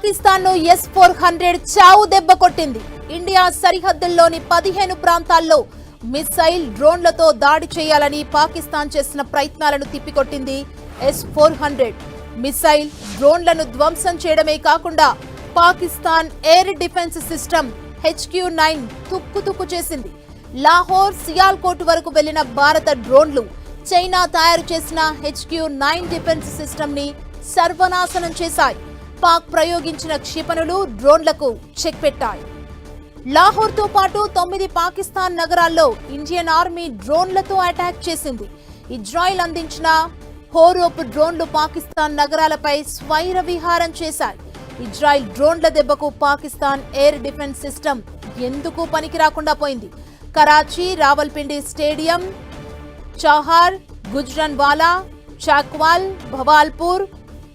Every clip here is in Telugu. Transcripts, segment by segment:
పాకిస్తాన్ ను S-400 చావు దెబ్బ కొట్టింది. ఇండియా సరిహద్దుల్లోని 15 ప్రాంతాల్లో మిసైల్ డ్రోన్లతో దాడి చేయాలని పాకిస్తాన్ చేసిన ప్రయత్నాలను తిప్పికొట్టింది S-400. మిసైల్ డ్రోన్లను ధ్వంసం చేయడమే కాకుండా Pakistan air defence system HQ-9 తుక్కు చేసింది. లాహోర్, సియాల్కోట్ వరకు వెళ్లిన భారత డ్రోన్లు చైనా తయారు చేసిన HQ-9 డిఫెన్స్ సిస్టమ్ ని సర్వనాశనం చేశాయి. పాక్ ప్రయోగించిన క్షిపణులు డ్రోన్లకు చెక్ పెట్టాయి. లాహోర్ తో పాటు 9 పాకిస్తాన్ నగరాల్లో ఇండియన్ ఆర్మీ డ్రోన్లతో అటాక్ చేసింది. ఇజ్రాయెల్ అందించిన హోరోప్ డ్రోన్లు పాకిస్తాన్ నగరాలపై స్వైర విహారం చేశాయి. ఇజ్రాయెల్ డ్రోన్ల దెబ్బకు పాకిస్తాన్ ఎయిర్ డిఫెన్స్ సిస్టమ్ ఎందుకు పనికి రాకుండా పోయింది. కరాచీ, రావల్పిండి స్టేడియం, చాహార్, గుజ్రన్వాలా, చాక్వాల్, భవాల్పూర్,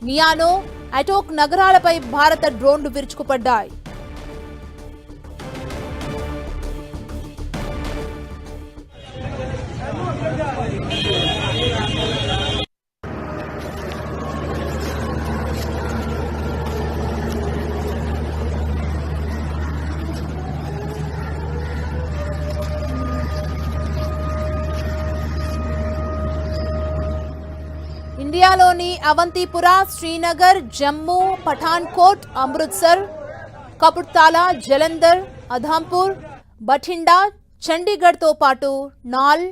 మియానో, అటోక్ నగరాలపై భారత డ్రోన్లు విరుచుకుపడ్డాయి. ఇండియాలోని అవంతిపుర, శ్రీనగర్, జమ్మూ, పఠాన్కోట్, అమృత్సర్, కపుర్తాలా, జలంధర్, అధాంపూర్, బఠిండా, చండీగఢ్తో పాటు నాల్,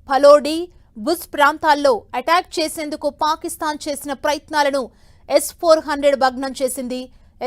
ఫలోడి, బుజ్ ప్రాంతాల్లో అటాక్ చేసేందుకు పాకిస్తాన్ చేసిన ప్రయత్నాలను S-400 భగ్నం చేసింది.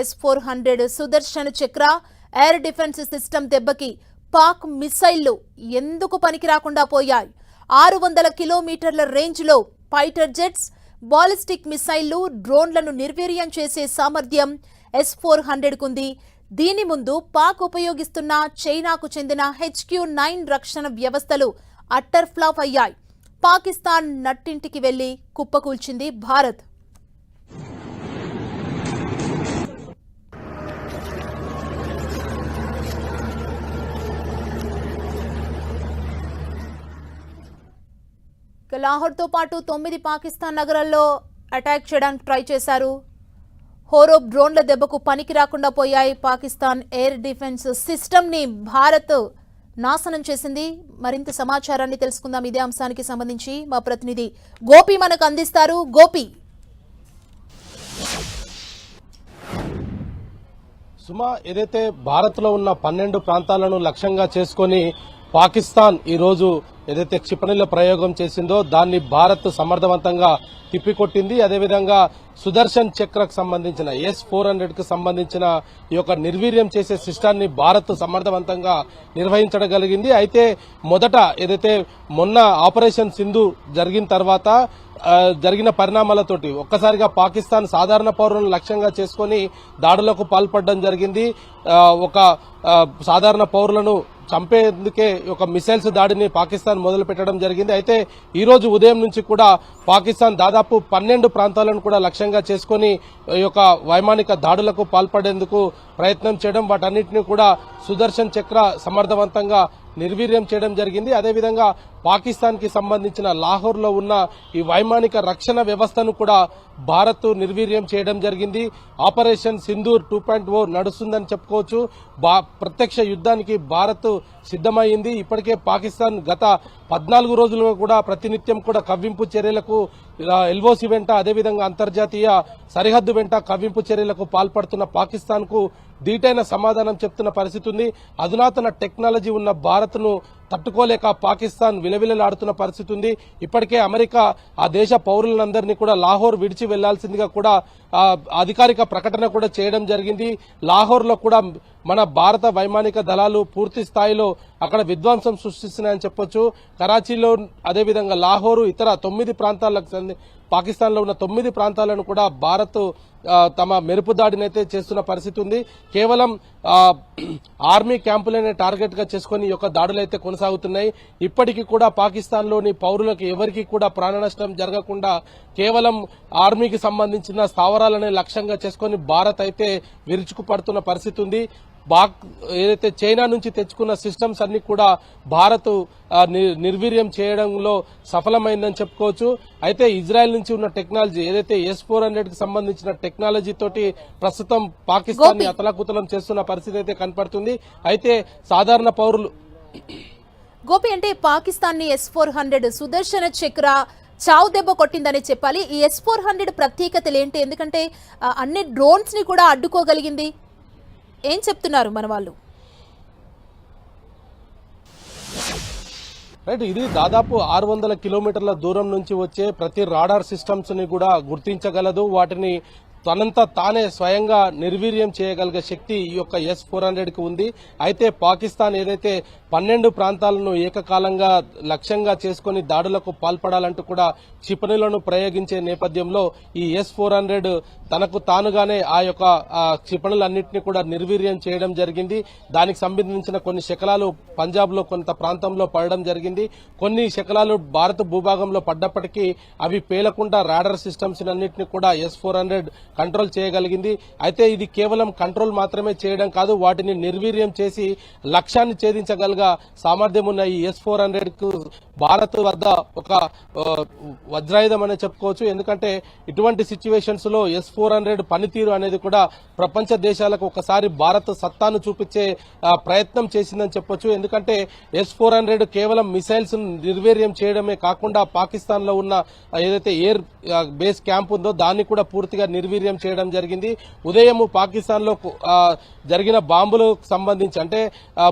S-400 సుదర్శన్ చక్ర ఎయిర్ డిఫెన్స్ సిస్టమ్ దెబ్బకి పాక్ మిసైళ్లు ఎందుకు పనికి రాకుండా పోయాయి. 600 కిలోమీటర్ల రేంజ్లో ఫైటర్ జెట్స్, బాలిస్టిక్ మిసైళ్లు, డ్రోన్లను నిర్వీర్యం చేసే సామర్థ్యం S-400 కుంది. దీని ముందు పాక్ ఉపయోగిస్తున్న చైనాకు చెందిన HQ-9 రక్షణ వ్యవస్థలు అట్టర్ ఫ్లాప్ అయ్యాయి. పాకిస్తాన్ నట్టింటికి వెళ్లి కుప్పకూల్చింది భారత్. లాహోర్తో పాటు 9 పాకిస్తాన్ నగరాల్లో అటాక్ చేయడానికి ట్రై చేశారు. హోరోప్ డ్రోన్ల దెబ్బకు పనికి రాకుండా పోయాయి. పాకిస్తాన్ ఎయిర్ డిఫెన్స్ సిస్టమ్ ని భారత్ నాశనం చేసింది. మరింత సమాచారాన్ని తెలుసుకుందాం. ఇదే అంశానికి సంబంధించి మా ప్రతినిధి గోపి మనకు అందిస్తారు. గోపి, సుమా, ఏదైతే భారత్ లో ఉన్న 12 ప్రాంతాలను లక్ష్యంగా చేసుకుని పాకిస్తాన్ ఈ రోజు ఏదైతే క్షిపణుల ప్రయోగం చేసిందో దాన్ని భారత్ సమర్థవంతంగా తిప్పికొట్టింది. అదేవిధంగా సుదర్శన్ చక్రకు సంబంధించిన S-400 కు సంబంధించిన ఈ యొక్క నిర్వీర్యం చేసే సిస్టాన్ని భారత్ సమర్థవంతంగా నిర్వహించగలిగింది. అయితే మొదట ఏదైతే మొన్న ఆపరేషన్ సింధు జరిగిన తర్వాత జరిగిన పరిణామాలతోటి ఒక్కసారిగా పాకిస్తాన్ సాధారణ పౌరులను లక్ష్యంగా చేసుకుని దాడులకు పాల్పడడం జరిగింది. ఒక సాధారణ పౌరులను చంపేందుకే ఒక మిసైల్స్ దాడిని పాకిస్తాన్ మొదలు పెట్టడం జరిగింది. అయితే ఈ రోజు ఉదయం నుంచి కూడా పాకిస్తాన్ దాదాపు 12 ప్రాంతాలను కూడా లక్ష్యంగా చేసుకుని ఈ యొక్క వైమానిక దాడులకు పాల్పడేందుకు ప్రయత్నం చేయడం, వాటన్నిటిని కూడా సుదర్శన్ చక్ర సమర్థవంతంగా నిర్వీర్యం చేయడం జరిగింది. అదేవిధంగా పాకిస్తాన్ కి సంబంధించిన లాహోర్ లో ఉన్న ఈ వైమానిక రక్షణ వ్యవస్థను కూడా భారత్ నిర్వీర్యం చేయడం జరిగింది. ఆపరేషన్ సింధూర్ 2.0 నడుస్తుందని చెప్పుకోవచ్చు. ప్రత్యక్ష యుద్ధానికి భారత్ సిద్దమైంది. ఇప్పటికే పాకిస్తాన్ గత 14 రోజులుగా కూడా ప్రతినిత్యం కూడా కవ్వింపు చర్యలకు ఎల్ఓసి వెంట, అదేవిధంగా అంతర్జాతీయ సరిహద్దు వెంట కవ్వింపు చర్యలకు పాల్పడుతున్న పాకిస్తాన్ కు ధీటైన సమాధానం చెప్తున్న పరిస్థితి ఉంది. అధునాతన టెక్నాలజీ ఉన్న భారత్ ను తట్టుకోలేక పాకిస్తాన్ విలవిలలాడుతున్న పరిస్థితి ఉంది. ఇప్పటికే అమెరికా ఆ దేశ పౌరులందరినీ కూడా లాహోర్ విడిచి వెళ్లాల్సిందిగా కూడా అధికారిక ప్రకటన కూడా చేయడం జరిగింది. లాహోర్ లో కూడా మన భారత వైమానిక దళాలు పూర్తి స్థాయిలో అక్కడ విధ్వంసం సృష్టిస్తున్నాయని చెప్పొచ్చు. కరాచీలో, అదేవిధంగా లాహోరు, ఇతర 9 ప్రాంతాలకు పాకిస్తాన్ లో ఉన్న 9 ప్రాంతాలను కూడా భారత్ తమ మెరుపు దాడినైతే చేస్తున్న పరిస్థితి ఉంది. కేవలం ఆర్మీ క్యాంపులనే టార్గెట్ గా చేసుకుని ఈ యొక్క దాడులైతే కొనసాగుతున్నాయి. ఇప్పటికీ కూడా పాకిస్తాన్ లోని పౌరులకు ఎవరికీ కూడా ప్రాణ నష్టం జరగకుండా కేవలం ఆర్మీకి సంబంధించిన స్థావరాలనే లక్ష్యంగా చేసుకుని భారత్ అయితే విరుచుకుపడుతున్న పరిస్థితి ఉంది. ఏదైతే చైనా నుంచి తెచ్చుకున్న సిస్టమ్స్ అన్ని కూడా భారత్ నిర్వీర్యం చేయడంలో సఫలమైందని చెప్పుకోవచ్చు. అయితే ఇజ్రాయెల్ నుంచి ఉన్న టెక్నాలజీ ఏదైతే S-400 కి సంబంధించిన టెక్నాలజీ తోటి ప్రస్తుతం పాకిస్తాన్ ని అతలాకుతలం చేస్తున్న పరిస్థితి అయితే కనపడుతుంది. అయితే సాధారణ పౌరులు గోపి అంటే పాకిస్తాన్ ని S-400 సుదర్శన చక్ర చావు దెబ్బ కొట్టిందని చెప్పాలి. ఈ S-400 ప్రత్యేకతలు ఏంటి? ఎందుకంటే అన్ని డ్రోన్స్ ని కూడా అడ్డుకోగలిగింది. ఏం చెప్తున్నారు మన వాళ్ళు? రైట్, ఇది దాదాపు 600 కిలోమీటర్ల దూరం నుంచి వచ్చే ప్రతి రాడార్ సిస్టమ్స్ ని కూడా గుర్తించగలదు. వాటిని తనంతా తానే స్వయంగా నిర్వీర్యం చేయగలిగే శక్తి ఈ యొక్క S-400 కి ఉంది. అయితే పాకిస్తాన్ ఏదైతే 12 ప్రాంతాలను ఏకకాలంగా లక్ష్యంగా చేసుకుని దాడులకు పాల్పడాలంటూ కూడా క్షిపణులను ప్రయోగించే నేపథ్యంలో ఈ S-400 తనకు తానుగానే ఆ యొక్క క్షిపణులన్నింటినీ కూడా నిర్వీర్యం చేయడం జరిగింది. దానికి సంబంధించిన కొన్ని శకలాలు పంజాబ్ లో కొంత ప్రాంతంలో పడడం జరిగింది. కొన్ని శకలాలు భారత భూభాగంలో పడ్డప్పటికీ అవి పేలకుండా రాడార్ సిస్టమ్స్ అన్నింటినీ కూడా S-400 కంట్రోల్ చేయగలిగింది. అయితే ఇది కేవలం కంట్రోల్ మాత్రమే చేయడం కాదు, వాటిని నిర్వీర్యం చేసి లక్ష్యాన్ని ఛేదించగలిగే సామర్థ్యం ఉన్న ఈ S-400 కు భారత్ వద్ద ఒక వజ్రాయుధం అనే చెప్పుకోవచ్చు. ఎందుకంటే ఇటువంటి సిచ్యువేషన్స్ లో S-400 పనితీరు అనేది కూడా ప్రపంచ దేశాలకు ఒకసారి భారత్ సత్తాను చూపించే ప్రయత్నం చేసిందని చెప్పొచ్చు. ఎందుకంటే S-400 కేవలం మిసైల్స్ నిర్వీర్యం చేయడమే కాకుండా పాకిస్తాన్ లో ఉన్న ఏదైతే ఎయిర్ బేస్ క్యాంప్ ఉందో దాన్ని కూడా పూర్తిగా నిర్వీర్యం చేయడం జరిగింది. ఉదయం పాకిస్తాన్ లో జరిగిన బాంబులకు సంబంధించి అంటే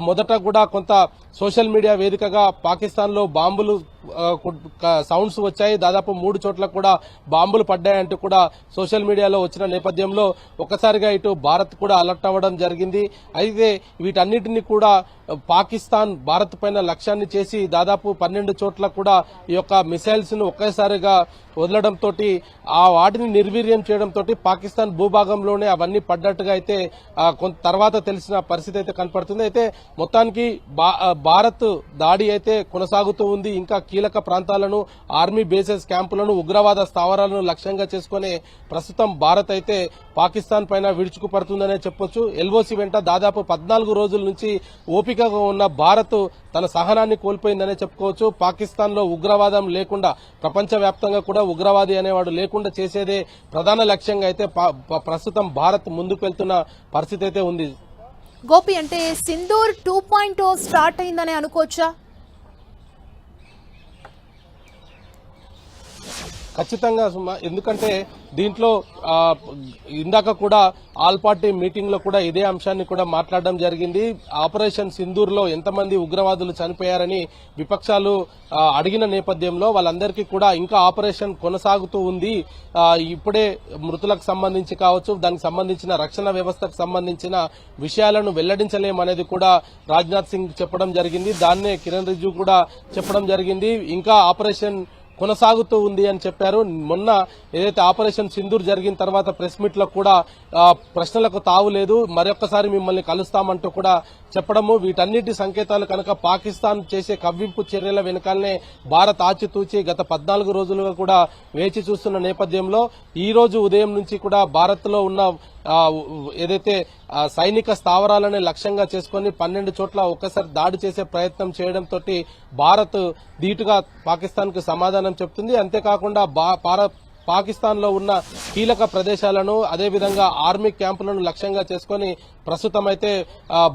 మొదట కూడా కొంత సోషల్ మీడియా వేదికగా పాకిస్తాన్ లో బాంబులు సౌండ్స్ వచ్చాయి, దాదాపు 3 చోట్ల కూడా బాంబులు పడ్డాయంటూ కూడా సోషల్ మీడియాలో వచ్చిన నేపథ్యంలో ఒకసారిగా ఇటు భారత్ కూడా అలర్ట్ అవ్వడం జరిగింది. అయితే వీటన్నిటిని కూడా పాకిస్తాన్ భారత్ పైన లక్ష్యాన్ని చేసి దాదాపు 12 చోట్ల కూడా ఈ యొక్క మిసైల్స్ ను ఒకేసారిగా వదలడంతో ఆ వాటిని నిర్వీర్యం చేయడంతో పాకిస్తాన్ భూభాగంలోనే అవన్నీ పడ్డట్టుగా అయితే కొంత తర్వాత తెలిసిన పరిస్థితి అయితే కనపడుతుంది. అయితే మొత్తానికి భారత్ దాడి అయితే కొనసాగుతూ ఉంది. ఇంకా కీలక ప్రాంతాలను, ఆర్మీ బేసెస్ క్యాంపులను, ఉగ్రవాద స్థావరాలను లక్ష్యంగా చేసుకునే ప్రస్తుతం భారత్ అయితే పాకిస్తాన్ పైన విడుచుకుపడుతుందనే చెప్పొచ్చు. ఎల్ఓసి వెంట దాదాపు 14 రోజుల నుంచి ఓపికగా ఉన్న భారత్ తన సహనాన్ని కోల్పోయిందనే చెప్పుకోవచ్చు. పాకిస్తాన్ లో ఉగ్రవాదం లేకుండా, ప్రపంచవ్యాప్తంగా కూడా ఉగ్రవాది అనేవాడు లేకుండా చేసేదే ప్రధాన లక్ష్యంగా అయితే ప్రస్తుతం భారత్ ముందుకు వెళ్తున్న పరిస్థితి అయితే ఉంది. గోపి అంటే సింధూర్ 2.0 స్టార్ట్ అయిందని అనుకోవచ్చా? ఖచ్చితంగా సుమా, ఎందుకంటే దీంట్లో ఇందాక కూడా ఆల్ పార్టీ మీటింగ్ లో కూడా ఇదే అంశాన్ని కూడా మాట్లాడడం జరిగింది. ఆపరేషన్ సింధూర్ లో ఎంతమంది ఉగ్రవాదులు చనిపోయారని విపక్షాలు అడిగిన నేపథ్యంలో వాళ్ళందరికీ కూడా ఇంకా ఆపరేషన్ కొనసాగుతూ ఉంది. ఇప్పుడే మృతులకు సంబంధించి కావచ్చు, దానికి సంబంధించిన రక్షణ వ్యవస్థకు సంబంధించిన విషయాలను వెల్లడించలేమనేది కూడా రాజ్నాథ్ సింగ్ చెప్పడం జరిగింది. దాన్నే కిరణ్ రిజిజు కూడా చెప్పడం జరిగింది. ఇంకా ఆపరేషన్ కొనసాగుతూ ఉంది అని చెప్పారు. మొన్న ఏదైతే ఆపరేషన్ సింధూర్ జరిగిన తర్వాత ప్రెస్ మీట్ లో కూడా ప్రశ్నలకు తావు లేదు, మరొకసారి మిమ్మల్ని కలుస్తామంటూ కూడా చెప్పడము, వీటన్నిటి సంకేతాలు కనుక పాకిస్తాన్ చేసే కవ్వింపు చర్యల వెనుకాలనే భారత్ ఆచితూచి గత 14 రోజులుగా కూడా వేచి చూస్తున్న నేపథ్యంలో ఈ రోజు ఉదయం నుంచి కూడా భారత్ లో ఉన్న ఏదైతే సైనిక స్థావరాలనే లక్ష్యంగా చేసుకుని 12 చోట్ల ఒక్కసారి దాడి చేసే ప్రయత్నం చేయడంతో భారత్ ధీటుగా పాకిస్తాన్ కు సమాధానం చెప్తుంది. అంతేకాకుండా పాకిస్తాన్ లో ఉన్న కీలక ప్రదేశాలను, అదేవిధంగా ఆర్మీ క్యాంపులను లక్ష్యంగా చేసుకుని ప్రస్తుతం అయితే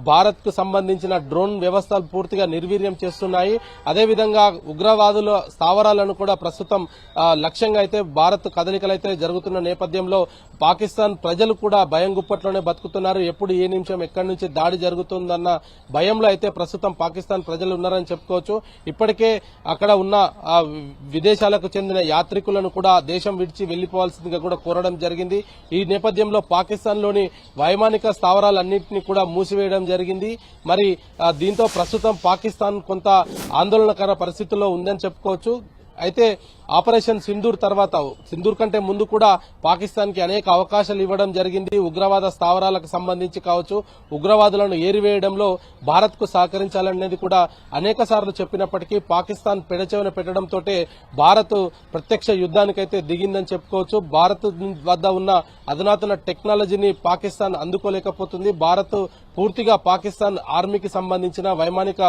భారత్ కు సంబంధించిన డ్రోన్ వ్యవస్థలు పూర్తిగా నిర్వీర్యం చేస్తున్నాయి. అదేవిధంగా ఉగ్రవాదుల స్థావరాలను కూడా ప్రస్తుతం లక్ష్యంగా అయితే భారత్ కదలికలైతే జరుగుతున్న నేపథ్యంలో పాకిస్తాన్ ప్రజలు కూడా భయం గుప్పట్లోనే బతుకుతున్నారు. ఎప్పుడు ఏ నిమిషం ఎక్కడి నుంచి దాడి జరుగుతుందన్న భయంలో అయితే ప్రస్తుతం పాకిస్తాన్ ప్రజలు ఉన్నారని చెప్పుకోవచ్చు. ఇప్పటికే అక్కడ ఉన్న విదేశాలకు చెందిన యాత్రికులను కూడా దేశం విడిచి వెళ్లిపోవాల్సిందిగా కూడా కోరడం జరిగింది. ఈ నేపథ్యంలో పాకిస్తాన్ లోని వైమానిక స్థావరాలన్నింటినీ కూడా మూసివేయడం జరిగింది. మరి దీంతో ప్రస్తుతం పాకిస్తాన్ కొంత ఆందోళనకర పరిస్థితుల్లో ఉందని చెప్పుకోవచ్చు. అయితే ఆపరేషన్ సింధూర్ తర్వాత, సింధూర్ కంటే ముందు కూడా పాకిస్తాన్ కి అనేక అవకాశాలు ఇవ్వడం జరిగింది. ఉగ్రవాద స్థావరాలకు సంబంధించి కావచ్చు, ఉగ్రవాదులను ఏరివేయడంలో భారత్ కు సహకరించాలనేది కూడా అనేక సార్లు చెప్పినప్పటికీ పాకిస్తాన్ పెడచెవిన పెట్టడంతో భారత్ ప్రత్యక్ష యుద్ధానికైతే దిగిందని చెప్పుకోవచ్చు. భారత్ వద్ద ఉన్న అధునాతన టెక్నాలజీని పాకిస్తాన్ అందుకోలేకపోతుంది. భారత్ పూర్తిగా పాకిస్తాన్ ఆర్మీకి సంబంధించిన వైమానిక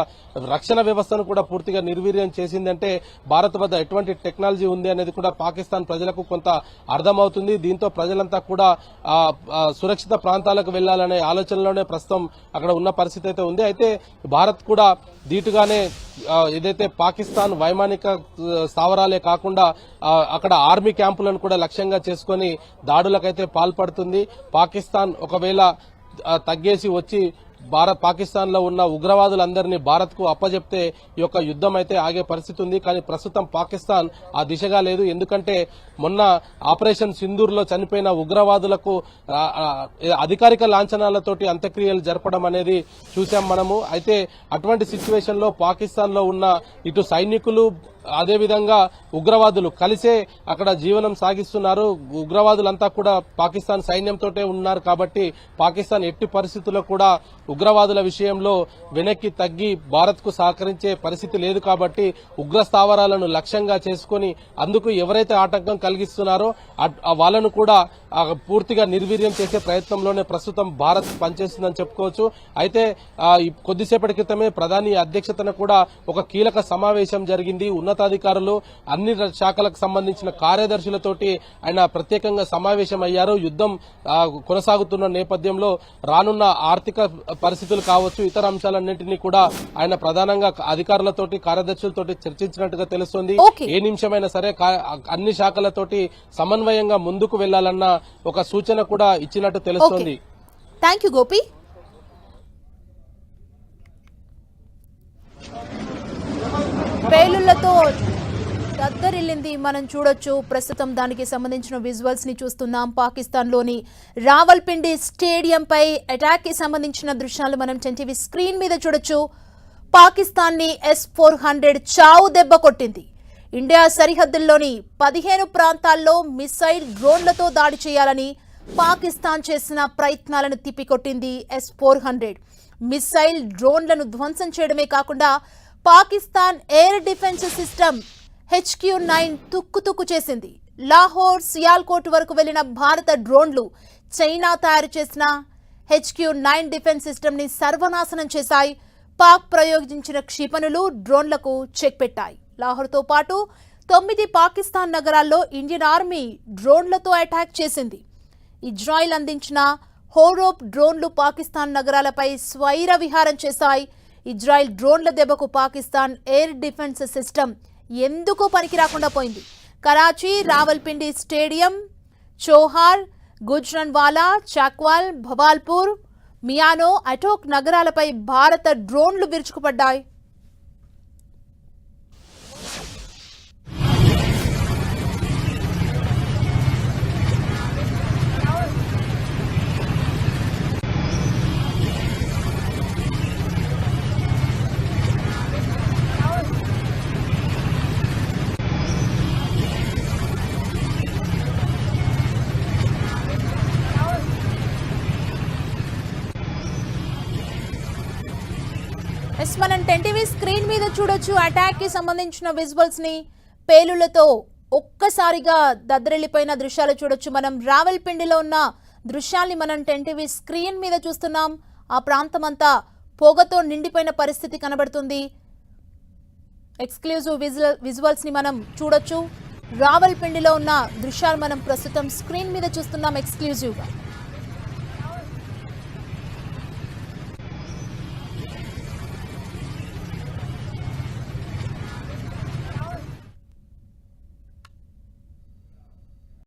రక్షణ వ్యవస్థను కూడా పూర్తిగా నిర్వీర్యం చేసిందంటే భారత్ వద్ద ఎటువంటి టెక్నాలజీ ఉంది అనేది కూడా పాకిస్తాన్ ప్రజలకు కొంత అర్థమవుతుంది. దీంతో ప్రజలంతా కూడా సురక్షిత ప్రాంతాలకు వెళ్లాలనే ఆలోచనలోనే ప్రస్తుతం అక్కడ ఉన్న పరిస్థితి అయితే ఉంది. అయితే భారత్ కూడా ధీటుగానే ఏదైతే పాకిస్తాన్ వైమానిక స్థావరాలే కాకుండా అక్కడ ఆర్మీ క్యాంపులను కూడా లక్ష్యంగా చేసుకుని దాడులకైతే పాల్పడుతుంది. పాకిస్తాన్ ఒకవేళ తగ్గేసి వచ్చి పాకిస్తాన్ లో ఉన్న ఉగ్రవాదులందరినీ భారత్ కు అప్పజెప్తే ఈ యొక్క యుద్ధం అయితే ఆగే పరిస్థితి ఉంది. కానీ ప్రస్తుతం పాకిస్తాన్ ఆ దిశగా లేదు. ఎందుకంటే మొన్న ఆపరేషన్ సింధూర్ లో చనిపోయిన ఉగ్రవాదులకు అధికారిక లాంఛనాలతోటి అంత్యక్రియలు జరపడం అనేది చూసాం మనము. అయితే అటువంటి సిచ్యువేషన్ లో పాకిస్తాన్ లో ఉన్న ఇటు సైనికులు అదేవిధంగా ఉగ్రవాదులు కలిసే అక్కడ జీవనం సాగిస్తున్నారు. ఉగ్రవాదులంతా కూడా పాకిస్తాన్ సైన్యంతోటే ఉన్నారు. కాబట్టి పాకిస్తాన్ ఎట్టి పరిస్థితుల్లో కూడా ఉగ్రవాదుల విషయంలో వెనక్కి తగ్గి భారత్ కు సహకరించే పరిస్థితి లేదు. కాబట్టి ఉగ్ర స్థావరాలను లక్ష్యంగా చేసుకుని అందుకు ఎవరైతే ఆటంకం కలిగిస్తున్నారో వాళ్ళను కూడా పూర్తిగా నిర్వీర్యం చేసే ప్రయత్నంలోనే ప్రస్తుతం భారత్ పనిచేస్తుందని చెప్పుకోవచ్చు. అయితే కొద్దిసేపటి క్రితమే ప్రధాని అధ్యక్షతన కూడా ఒక కీలక సమావేశం జరిగింది. ఉన్నతాధికారులు అన్ని శాఖలకు సంబంధించిన కార్యదర్శులతోటి ఆయన ప్రత్యేకంగా సమావేశం అయ్యారు. యుద్ధం కొనసాగుతున్న నేపథ్యంలో రానున్న ఆర్థిక పరిస్థితులు కావచ్చు, ఇతర అంశాలన్నింటినీ కూడా ఆయన ప్రధానంగా అధికారులతోటి కార్యదర్శులతోటి చర్చించినట్టుగా తెలుస్తోంది. ఏ నిమిషమైనా సరే అన్ని శాఖలతోటి సమన్వయంగా ముందుకు వెళ్లాలన్న ఒక సూచన కూడా ఇచ్చినట్టు తెలుస్తోంది. థాంక్యూ గోపి. పేలుళ్లతో దద్దరిల్లింది మనం చూడొచ్చు. ప్రస్తుతం దానికి సంబంధించిన విజువల్స్ ని చూస్తున్నాం. పాకిస్తాన్ లోని రావల్పిండి స్టేడియం పై అటాక్ కి సంబంధించిన దృశ్యాలు మనం టీవీ స్క్రీన్ మీద చూడొచ్చు. పాకిస్తాన్ ని S-400 చావు దెబ్బ కొట్టింది. ఇండియా సరిహద్దుల్లోని 15 ప్రాంతాల్లో మిసైల్ డ్రోన్లతో దాడి చేయాలని పాకిస్తాన్ చేసిన ప్రయత్నాలను తిప్పికొట్టింది S-400. మిసైల్ డ్రోన్లను ధ్వంసం చేయడమే కాకుండా Pakistan air defence system HQ-9 తుక్కు చేసింది. లాహోర్, సియాల్కోట్ వరకు వెళ్లిన భారత డ్రోన్లు చైనా తయారు చేసిన HQ-9 డిఫెన్స్ సిస్టమ్ ని సర్వనాశనం చేశాయి. పాక్ ప్రయోగించిన క్షిపణులు డ్రోన్లకు చెక్ పెట్టాయి. లాహోర్తో పాటు 9 పాకిస్తాన్ నగరాల్లో ఇండియన్ ఆర్మీ డ్రోన్లతో అటాక్ చేసింది. ఇజ్రాయిల్ అందించిన హోరోప్ డ్రోన్లు పాకిస్తాన్ నగరాలపై స్వైర విహారం చేశాయి. ఇజ్రాయిల్ డ్రోన్ల దెబ్బకు పాకిస్తాన్ ఎయిర్ డిఫెన్స్ సిస్టమ్ ఎందుకు పనికి రాకుండా పోయింది. కరాచీ, రావల్పిండి స్టేడియం, చోహార్, గుజ్రన్వాలా, చాక్వాల్, భవాల్పూర్, మియానో, అటోక్ నగరాలపై భారత డ్రోన్లు విరుచుకుపడ్డాయి. మనం టీవీ స్క్రీన్ మీద చూడొచ్చు అటాక్ కి సంబంధించిన విజువల్స్ ని. పేలుళ్లతో ఒక్కసారిగా దద్దరిల్లిపోయిన దృశ్యాలు చూడొచ్చు. మనం రావల్పిండిలో ఉన్న దృశ్యాల్ని మనం టీవీ స్క్రీన్ మీద చూస్తున్నాం. ఆ ప్రాంతం అంతా పొగతో నిండిపోయిన పరిస్థితి కనబడుతుంది. ఎక్స్క్లూజివ్ విజువల్స్ ని మనం చూడొచ్చు. రావల్పిండిలో ఉన్న దృశ్యాలు మనం ప్రస్తుతం స్క్రీన్ మీద చూస్తున్నాం ఎక్స్క్లూజివ్ గా.